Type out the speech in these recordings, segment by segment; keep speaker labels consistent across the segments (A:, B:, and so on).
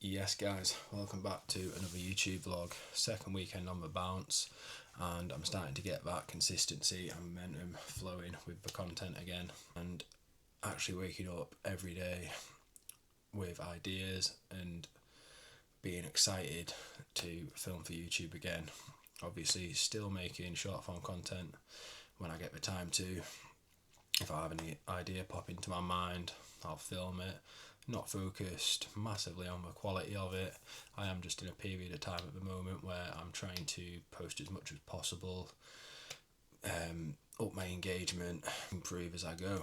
A: Yes guys, welcome back to another YouTube vlog. Second weekend on the bounce, and I'm starting to get that consistency and momentum flowing with the content again, and actually waking up every day with ideas and being excited to film for YouTube again. Obviously still making short form content when I get the time to. If I have any idea pop into my mind, I'll film it. Not focused massively on the quality of it. I am just in a period of time at the moment where I'm trying to post as much as possible, up my engagement, improve as I go.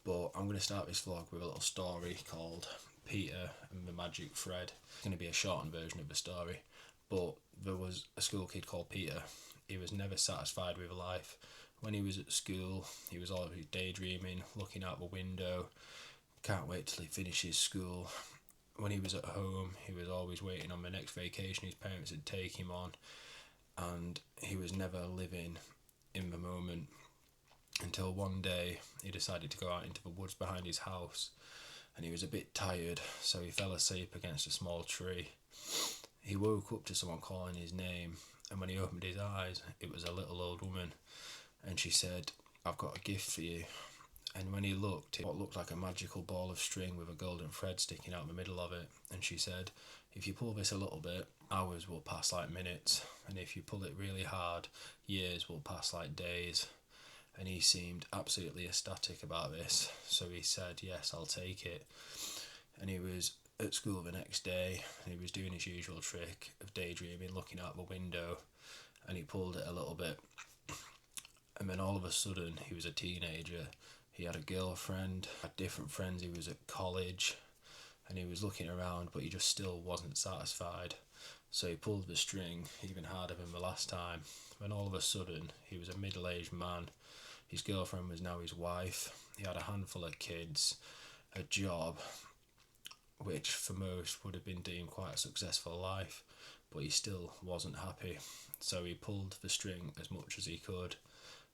A: But I'm going to start this vlog with a little story called Peter and the Magic Thread. It's going to be a shortened version of the story, but there was a school kid called Peter. He was never satisfied with life. When he was at school, he was always daydreaming, looking out the window, can't wait till he finishes school. When he was at home, he was always waiting on the next vacation his parents would take him on, and he was never living in the moment until one day he decided to go out into the woods behind his house, and he was a bit tired, so he fell asleep against a small tree. He woke up to someone calling his name, and when he opened his eyes, it was a little old woman, and she said, "I've got a gift for you." And when he looked, what looked like a magical ball of string with a golden thread sticking out the middle of it. And she said, "If you pull this a little bit, hours will pass like minutes. And if you pull it really hard, years will pass like days." And he seemed absolutely ecstatic about this. So he said, "Yes, I'll take it." And he was at school the next day, and he was doing his usual trick of daydreaming, looking out the window, and he pulled it a little bit. And then all of a sudden, he was a teenager. He had a girlfriend, had different friends, he was at college, and he was looking around, but he just still wasn't satisfied. So he pulled the string even harder than the last time. When all of a sudden, he was a middle-aged man. His girlfriend was now his wife. He had a handful of kids, a job, which for most would have been deemed quite a successful life, but he still wasn't happy. So he pulled the string as much as he could.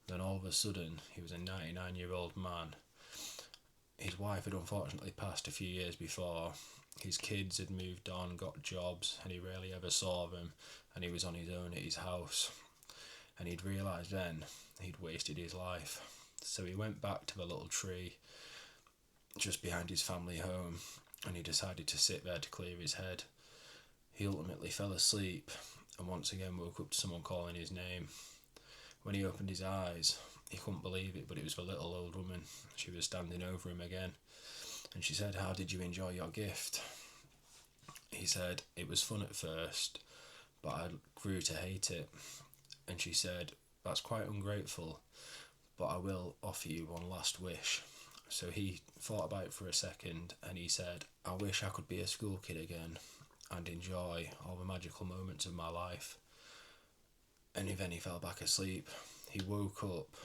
A: Then all of a sudden, he was a 99-year-old man. His wife had unfortunately passed a few years before. His kids had moved on, got jobs, and he rarely ever saw them, and he was on his own at his house. And he'd realised then he'd wasted his life. So he went back to the little tree just behind his family home, and he decided to sit there to clear his head. He ultimately fell asleep, and once again woke up to someone calling his name. When he opened his eyes, he couldn't believe it, but it was the little old woman. She was standing over him again, and she said, "How did you enjoy your gift?" He said, "It was fun at first, but I grew to hate it." And she said, "That's quite ungrateful, but I will offer you one last wish." So he thought about it for a second, and he said, "I wish I could be a school kid again and enjoy all the magical moments of my life." And then he fell back asleep. He woke up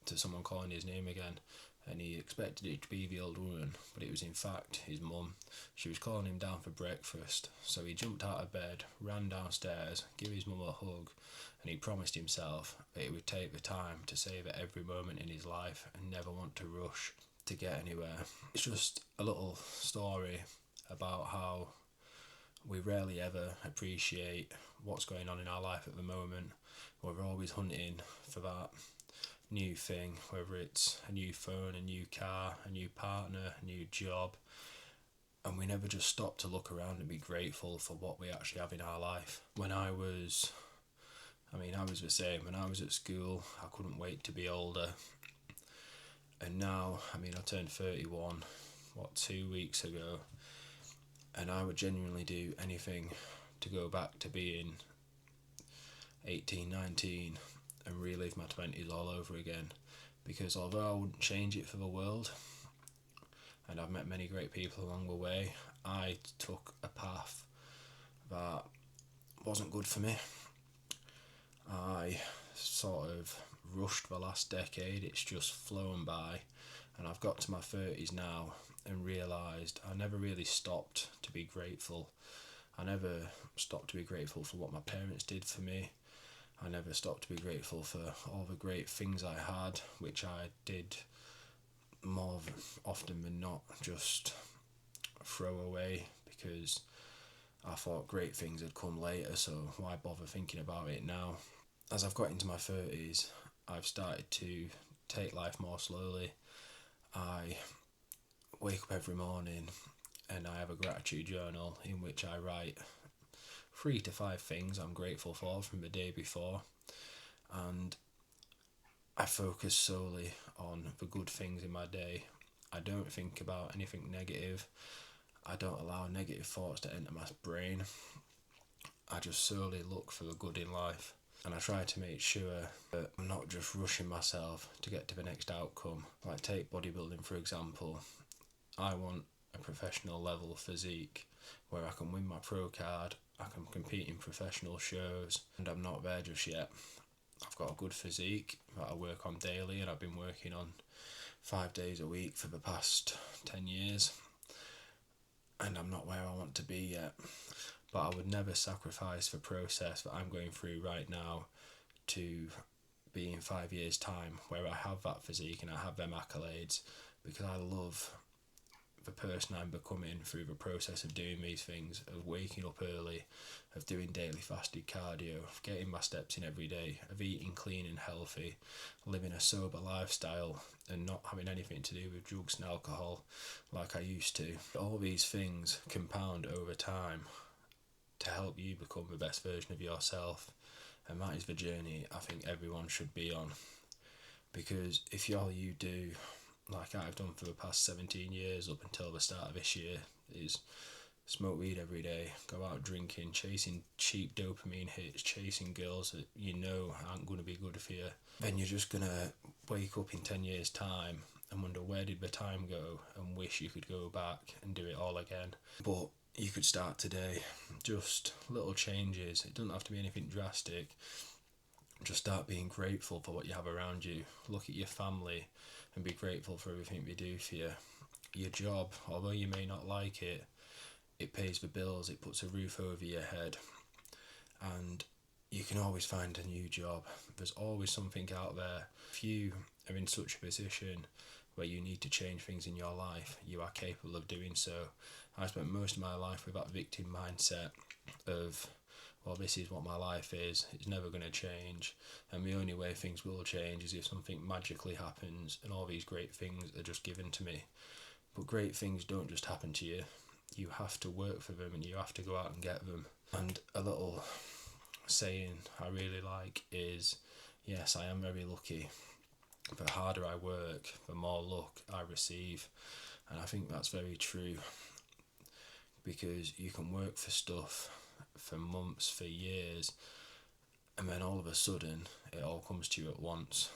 A: to someone calling his name again, and he expected it to be the old woman, but it was in fact his mum. She was calling him down for breakfast, so he jumped out of bed, ran downstairs, gave his mum a hug, and he promised himself that he would take the time to savour every moment in his life and never want to rush to get anywhere. It's just a little story about how we rarely ever appreciate what's going on in our life at the moment. We're always hunting for that new thing, whether it's a new phone, a new car, a new partner, a new job, and we never just stop to look around and be grateful for what we actually have in our life. I was the same. When I was at school, I couldn't wait to be older, and now, I turned 31, 2 weeks ago, and I would genuinely do anything to go back to being 18, 19 and relive my 20s all over again, because although I wouldn't change it for the world, and I've met many great people along the way, I took a path that wasn't good for me. I sort of rushed the last decade. It's just flown by, and I've got to my 30s now and realised I never really stopped to be grateful. I never stopped to be grateful for what my parents did for me. I never stopped to be grateful for all the great things I had, which I did more often than not just throw away because I thought great things had come later, so why bother thinking about it now? As I've got into my 30s, I've started to take life more slowly. I wake up every morning and I have a gratitude journal in which I write 3 to 5 things I'm grateful for from the day before, and I focus solely on the good things in my day. I don't think about anything negative. I don't allow negative thoughts to enter my brain. I just solely look for the good in life, and I try to make sure that I'm not just rushing myself to get to the next outcome. Like, take bodybuilding for example. I want a professional level physique where I can win my pro card, I can compete in professional shows, and I'm not there just yet. I've got a good physique that I work on daily, and I've been working on 5 days a week for the past 10 years, and I'm not where I want to be yet. But I would never sacrifice the process that I'm going through right now to be in 5 years' time where I have that physique and I have them accolades, because I love the person I'm becoming through the process of doing these things, of waking up early, of doing daily fasted cardio, of getting my steps in every day, of eating clean and healthy, living a sober lifestyle and not having anything to do with drugs and alcohol like I used to. All these things compound over time to help you become the best version of yourself, and that is the journey I think everyone should be on. Because if all you do, like I've done for the past 17 years up until the start of this year, is smoke weed every day, go out drinking, chasing cheap dopamine hits, chasing girls that you know aren't going to be good for you, then you're just going to wake up in 10 years' time and wonder where did the time go, and wish you could go back and do it all again. But you could start today. Just little changes. It doesn't have to be anything drastic. Just start being grateful for what you have around you. Look at your family and be grateful for everything they do for you. Your job, although you may not like it, it pays the bills, it puts a roof over your head, and you can always find a new job. There's always something out there. If you are in such a position where you need to change things in your life, you are capable of doing so. I spent most of my life with that victim mindset of, well, this is what my life is, it's never going to change, and the only way things will change is if something magically happens and all these great things are just given to me. But great things don't just happen to you. You have to work for them and you have to go out and get them. And a little saying I really like is, yes, I am very lucky. The harder I work, the more luck I receive. And I think that's very true, because you can work for stuff for months, for years, and then all of a sudden it all comes to you at once.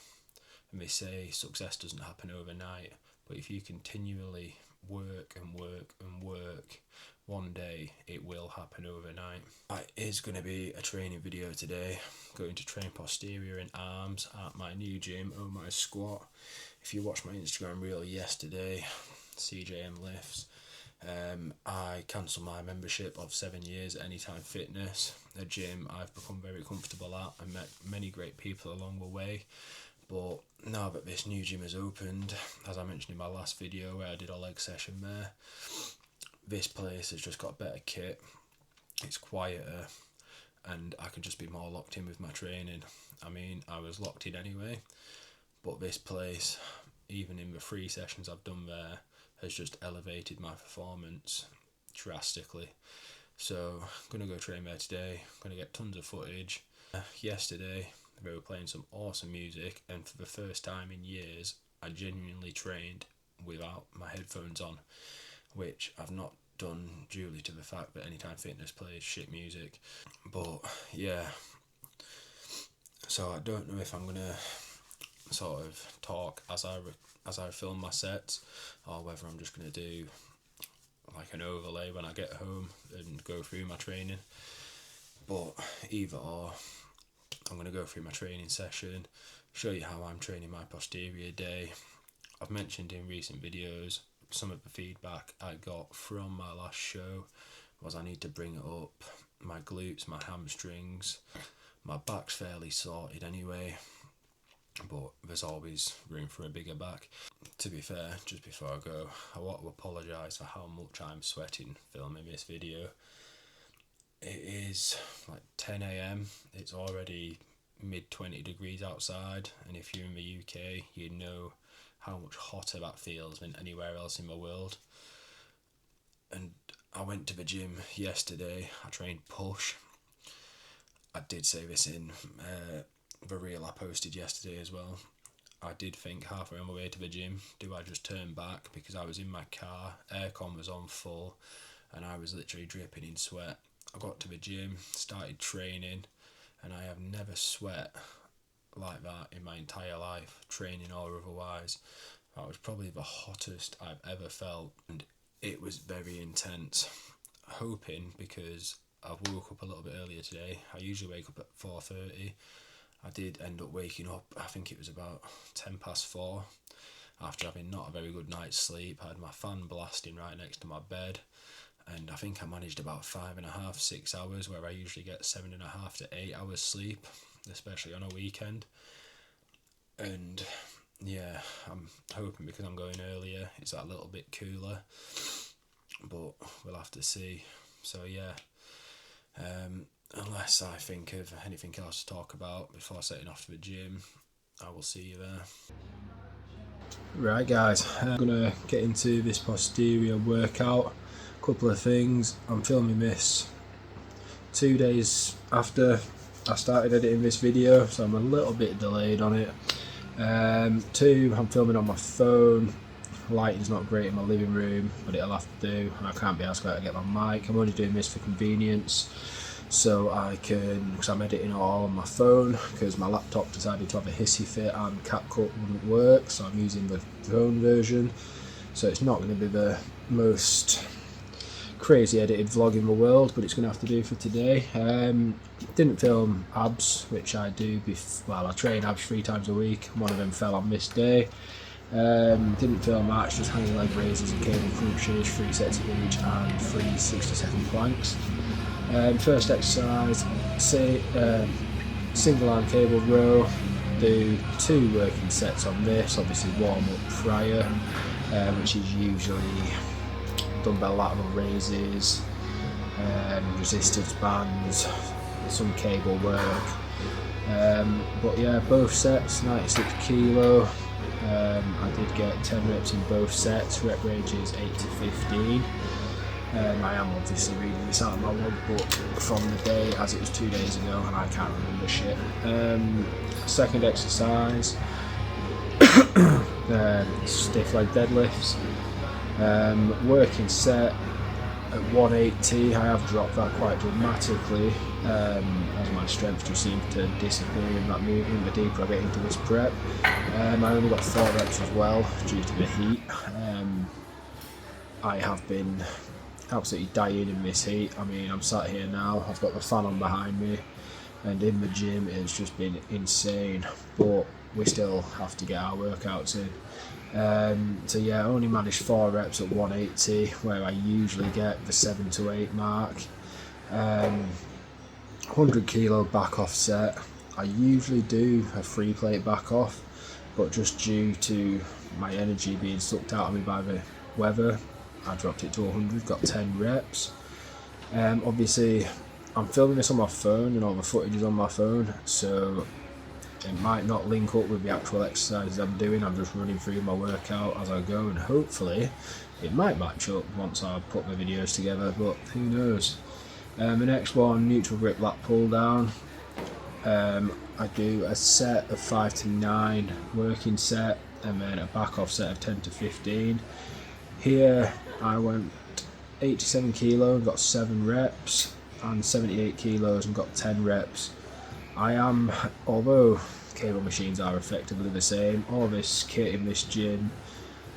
A: And they say success doesn't happen overnight, but if you continually work and work and work, one day it will happen overnight. It is going to be a training video today. Going to train posterior and arms at my new gym, Oh My Squat. If you watched my Instagram reel yesterday, CJM Lifts, I cancelled my membership of 7 years at Anytime Fitness, a gym I've become very comfortable at and met many great people along the way. But now that this new gym has opened, as I mentioned in my last video where I did a leg session there, this place has just got better kit, it's quieter, and I can just be more locked in with my training. I mean, I was locked in anyway, but this place, even in the 3 sessions I've done there, has just elevated my performance drastically. So I'm going to go train there today. I'm going to get tons of footage. Yesterday they were playing some awesome music, and for the first time in years I genuinely trained without my headphones on, which I've not done due to the fact that Anytime Fitness plays shit music. But yeah, so I don't know if I'm going to sort of talk as I film my sets, or whether I'm just going to do like an overlay when I get home and go through my training. But either or, I'm going to go through my training session, show you how I'm training my posterior day. I've mentioned in recent videos some of the feedback I got from my last show was I need to bring it up. My glutes, my hamstrings, my back's fairly sorted anyway. but there's always room for a bigger back. To be fair, just before I go, I want to apologise for how much I'm sweating filming this video. It is like 10 a.m, it's already mid 20 degrees outside, and if you're in the UK you know how much hotter that feels than anywhere else in the world. And I went to the gym yesterday, I trained push. I did say this in the reel I posted yesterday as well. I did think halfway on the way to the gym, do I just turn back, because I was in my car, aircon was on full, and I was literally dripping in sweat. I got to the gym, started training, and I have never sweat like that in my entire life, training or otherwise. That was probably the hottest I've ever felt, and it was very intense. Hoping, because I woke up a little bit earlier today, I usually wake up at 4:30. I did end up waking up, I think it was about 4:10, after having not a very good night's sleep. I had my fan blasting right next to my bed, and I think I managed about 5.5, 6 hours, where I usually get 7.5 to 8 hours sleep, especially on a weekend. And yeah, I'm hoping because I'm going earlier it's that little bit cooler, but we'll have to see. So yeah, unless I think of anything else to talk about before setting off to the gym, I will see you there. Right guys, I'm gonna get into this posterior workout. Couple of things, I'm filming this 2 days after I started editing this video, so I'm a little bit delayed on it. 2, I'm filming on my phone. Lighting's not great in my living room, but it'll have to do, and I can't be asked to get my mic. I'm only doing this for convenience, so I can, because I'm editing it all on my phone, because my laptop decided to have a hissy fit and CapCut wouldn't work, so I'm using the phone version. So it's not going to be the most crazy edited vlog in the world, but it's going to have to do for today. Didn't film abs, which I do, I train abs 3 times a week. One of them fell on this day. Didn't film that, just hanging leg raises and cable crunches, 3 sets of each, and 3 60-second planks. First exercise, single arm cable row. Do 2 working sets on this, obviously warm up prior, which is usually dumbbell lateral raises, resistance bands, some cable work. But yeah, both sets, 96 kilo. I did get 10 reps in both sets, rep ranges 8 to 15. I am obviously reading this out of my logbook from the day, as it was 2 days ago and I can't remember shit. Second exercise, stiff leg deadlifts. Working set at 180, I have dropped that quite dramatically, as my strength just seems to disappear in that movement the deeper I get into this prep. I only got 4 reps as well due to the heat. I have been absolutely dying in this heat. I mean, I'm sat here now, I've got the fan on behind me, and in the gym it's just been insane, but we still have to get our workouts in. So yeah, I only managed 4 reps at 180, where I usually get the 7 to 8 mark. 100 kilo back off set. I usually do a 3 plate back off, but just due to my energy being sucked out of me by the weather, I dropped it to 100, got 10 reps. Obviously I'm filming this on my phone and all the footage is on my phone, so it might not link up with the actual exercises I'm doing. I'm just running through my workout as I go, and hopefully it might match up once I put my videos together, but who knows. The next one, neutral grip lat pull down. I do a set of 5 to 9 working set, and then a back off set of 10 to 15. Here I went 87 kilo and got 7 reps, and 78 kilos and got 10 reps. Although cable machines are effectively the same, all this kit in this gym,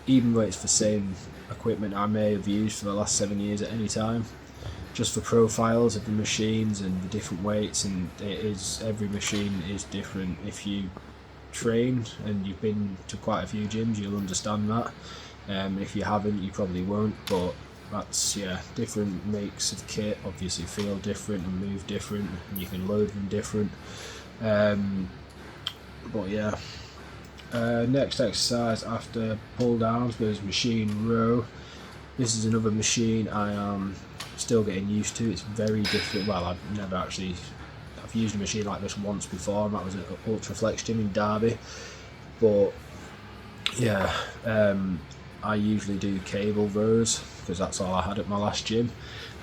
A: even though it's the same equipment I may have used for the last 7 years at any time, just for profiles of the machines and the different weights, and every machine is different. If you train and you've been to quite a few gyms, you'll understand that. If you haven't, you probably won't, but that's, yeah, different makes of kit obviously feel different and move different, and you can load them different. But yeah, Next exercise after pull downs was machine row. This is another machine I am still getting used to. It's very different. Well, I've used a machine like this once before, and that was at Ultra Flex Gym in Derby. But yeah, I usually do cable rows because that's all I had at my last gym,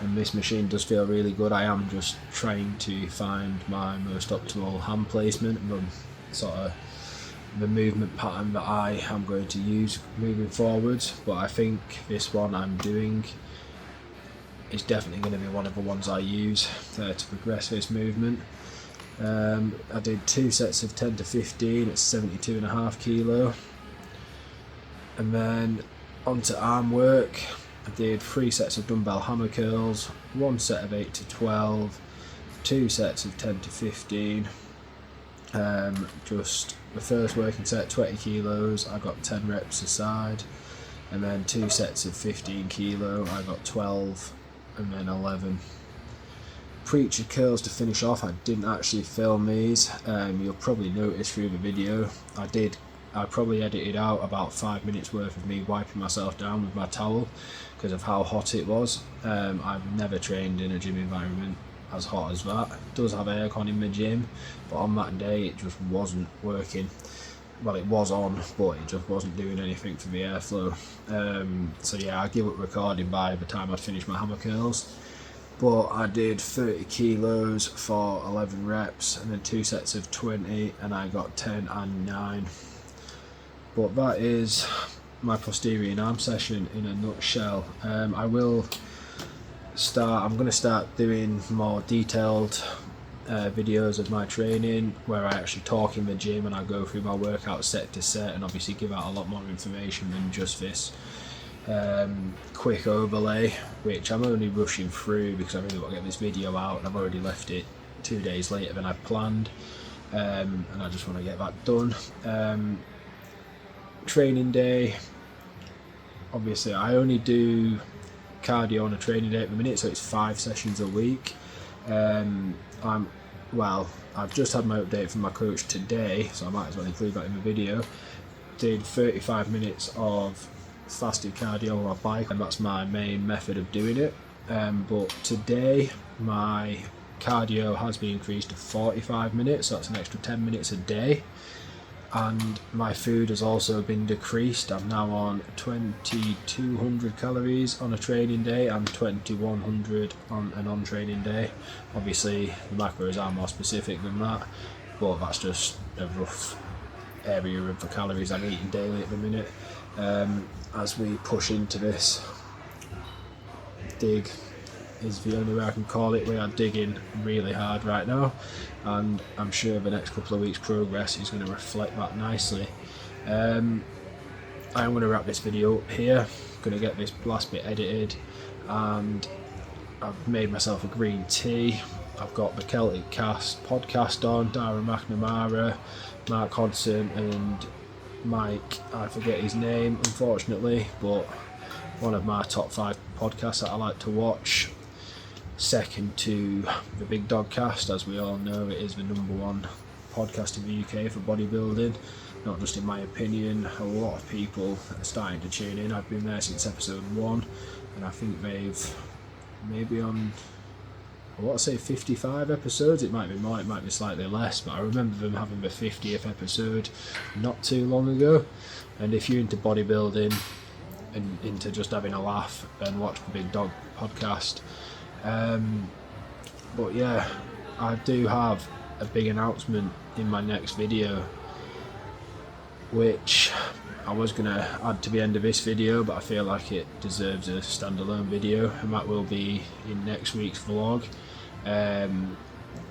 A: and this machine does feel really good. I am just trying to find my most optimal hand placement and the movement pattern that I am going to use moving forwards. But I think this one I'm doing is definitely going to be one of the ones I use to progress this movement. I did 2 sets of 10 to 15 at 72.5 kilo, and then onto arm work. I did 3 sets of dumbbell hammer curls, 1 set of 8 to 12, 2 sets of 10 to 15. Just the first working set 20 kilos, I got 10 reps a side, and then 2 sets of 15 kilo, I got 12 and then 11. Preacher curls to finish off. I didn't actually film these. You'll probably notice through the video I probably edited out about 5 minutes worth of me wiping myself down with my towel because of how hot it was. I've never trained in a gym environment as hot as that. It does have aircon in the gym, but on that day it just wasn't working. Well, it was on, but it just wasn't doing anything for the airflow. So yeah, I give up recording by the time I'd finished my hammer curls. But I did 30 kilos for 11 reps and then 2 sets of 20, and I got 10 and 9. But that is my posterior and arm session in a nutshell. I'm going to start doing more detailed videos of my training where I actually talk in the gym and I go through my workout set to set, and obviously give out a lot more information than just this quick overlay, which I'm only rushing through because I really want to get this video out, and I've already left it 2 days later than I planned, and I just want to get that done. Training day, obviously I only do cardio on a training day at the minute, so it's 5 sessions a week. I've just had my update from my coach today, so I might as well include that in the video. Did 35 minutes of fasted cardio on my bike, and that's my main method of doing it. But today my cardio has been increased to 45 minutes, so that's an extra 10 minutes a day. And my food has also been decreased. I'm now on 2200 calories on a training day and 2100 on a non-training day. Obviously the macros are more specific than that, but that's just a rough area of the calories I'm eating daily at the minute. As we push into this dig, is the only way I can call it. We are digging really hard right now, and I'm sure the next couple of weeks' progress is going to reflect that nicely. I'm going to wrap this video up here. I'm going to get this last bit edited, and I've made myself a green tea. I've got the Celtic Cast podcast on, Darren McNamara, Mark Hodson and Mike, I forget his name unfortunately, but one of my top 5 podcasts that I like to watch. Second to the Big Dog Cast, as we all know it is the #1 podcast in the UK for bodybuilding, not just in my opinion. A lot of people are starting to tune in. I've been there since episode 1, and I think they've maybe on, I want to say 55 episodes. It might be more, it might be slightly less, but I remember them having the 50th episode not too long ago. And if you're into bodybuilding and into just having a laugh, and watch the Big Dog podcast. But yeah, I do have a big announcement in my next video, which I was going to add to the end of this video, but I feel like it deserves a standalone video, and that will be in next week's vlog. I'm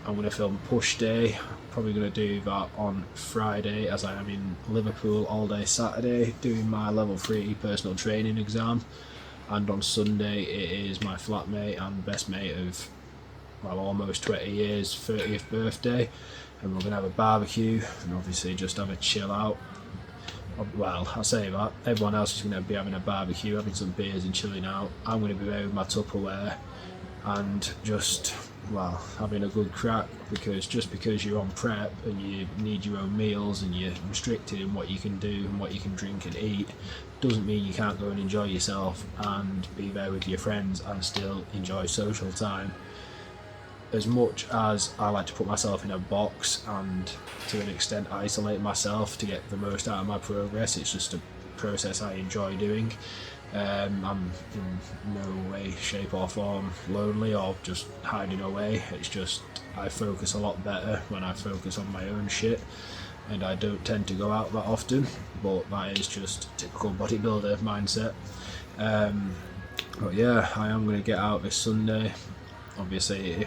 A: going to film push day. Probably going to do that on Friday, as I am in Liverpool all day Saturday doing my level 3 personal training exam, and on Sunday it is my flatmate and best mate of, well, almost 20 years 30th birthday, and we're going to have a barbecue and obviously just have a chill out. Well, I say that, everyone else is going to be having a barbecue, having some beers and chilling out. I'm going to be there with my Tupperware and just well, having a good crack, because just because you're on prep and you need your own meals and you're restricted in what you can do and what you can drink and eat, doesn't mean you can't go and enjoy yourself and be there with your friends and still enjoy social time. As much as I like to put myself in a box and to an extent isolate myself to get the most out of my progress, it's just a process I enjoy doing. I'm in no way, shape or form lonely or just hiding away. It's just I focus a lot better when I focus on my own shit, and I don't tend to go out that often, but that is just typical bodybuilder mindset. But yeah, I am going to get out this Sunday. Obviously,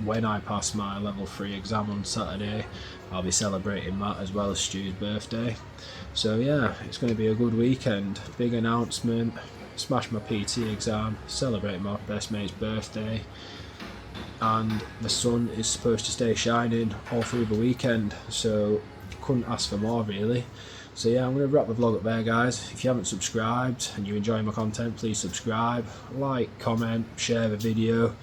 A: when I pass my level 3 exam on Saturday, I'll be celebrating that as well as Stu's birthday. So yeah, it's going to be a good weekend. Big announcement, smash my PT exam, celebrate my best mate's birthday, and the sun is supposed to stay shining all through the weekend, so couldn't ask for more really. So yeah, I'm going to wrap the vlog up there, guys. If you haven't subscribed and you enjoy my content, please subscribe, like, comment, share the video.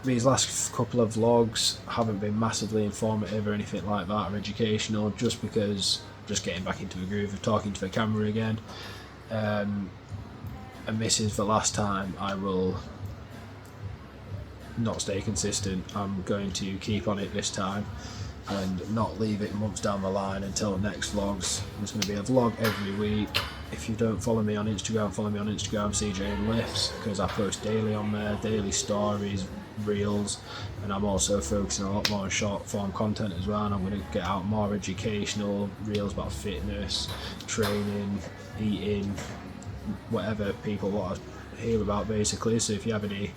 A: These last couple of vlogs haven't been massively informative or anything like that, or educational, just because I'm just getting back into the groove of talking to the camera again. And this is the last time I will not stay consistent. I'm going to keep on it this time and not leave it months down the line until the next vlogs. There's going to be a vlog every week. If you don't follow me on Instagram, follow me on Instagram, CJ Lifts, because I post daily on there, daily stories, reels, and I'm also focusing a lot more on short form content as well, and I'm going to get out more educational reels about fitness, training, eating, whatever people want to hear about basically. So if you have any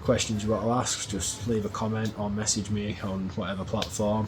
A: questions you want to ask, just leave a comment or message me on whatever platform.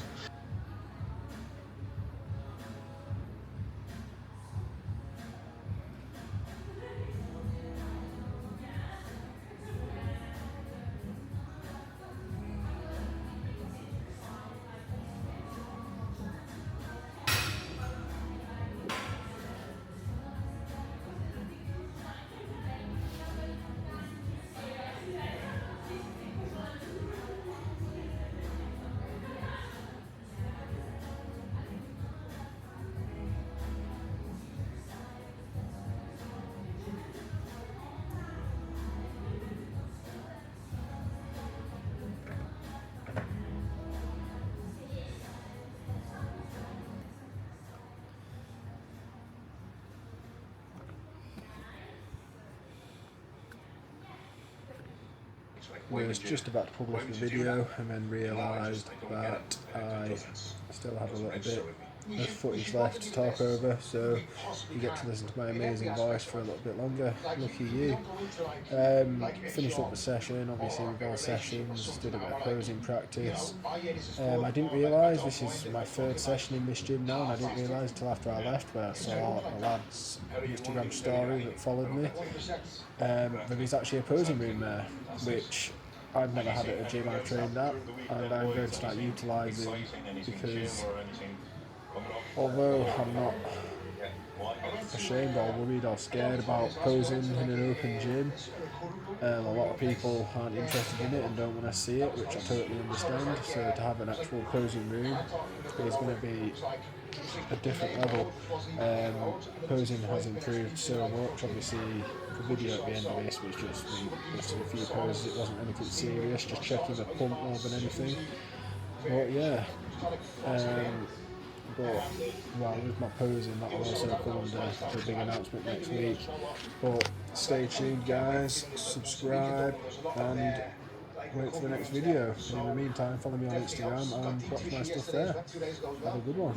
A: I was just about to publish the video and then realised that I still have a little bit of footage left to talk over, so you get to listen to my amazing voice for a little bit longer. Lucky you. Finished up the session, obviously with all sessions, did a bit of posing practice. I didn't realise this is my third session in this gym now, and I didn't realise until after I left, where I saw a lad's Instagram story that followed me. There is actually a posing room there, which I've never had at a gym I've trained at, and I'm going to start utilising, because although I'm not ashamed or worried or scared about posing in an open gym, a lot of people aren't interested in it and don't want to see it, which I totally understand. So to have an actual posing room is going to be a different level. Posing has improved so much. Obviously the video at the end of this was just me listing a few poses. It wasn't anything serious, just checking the pump more than anything. But yeah, with my posing, that will also come under a big announcement next week. But stay tuned, guys, subscribe and wait for the next video. And in the meantime, follow me on Instagram and watch my stuff there. Have a good one.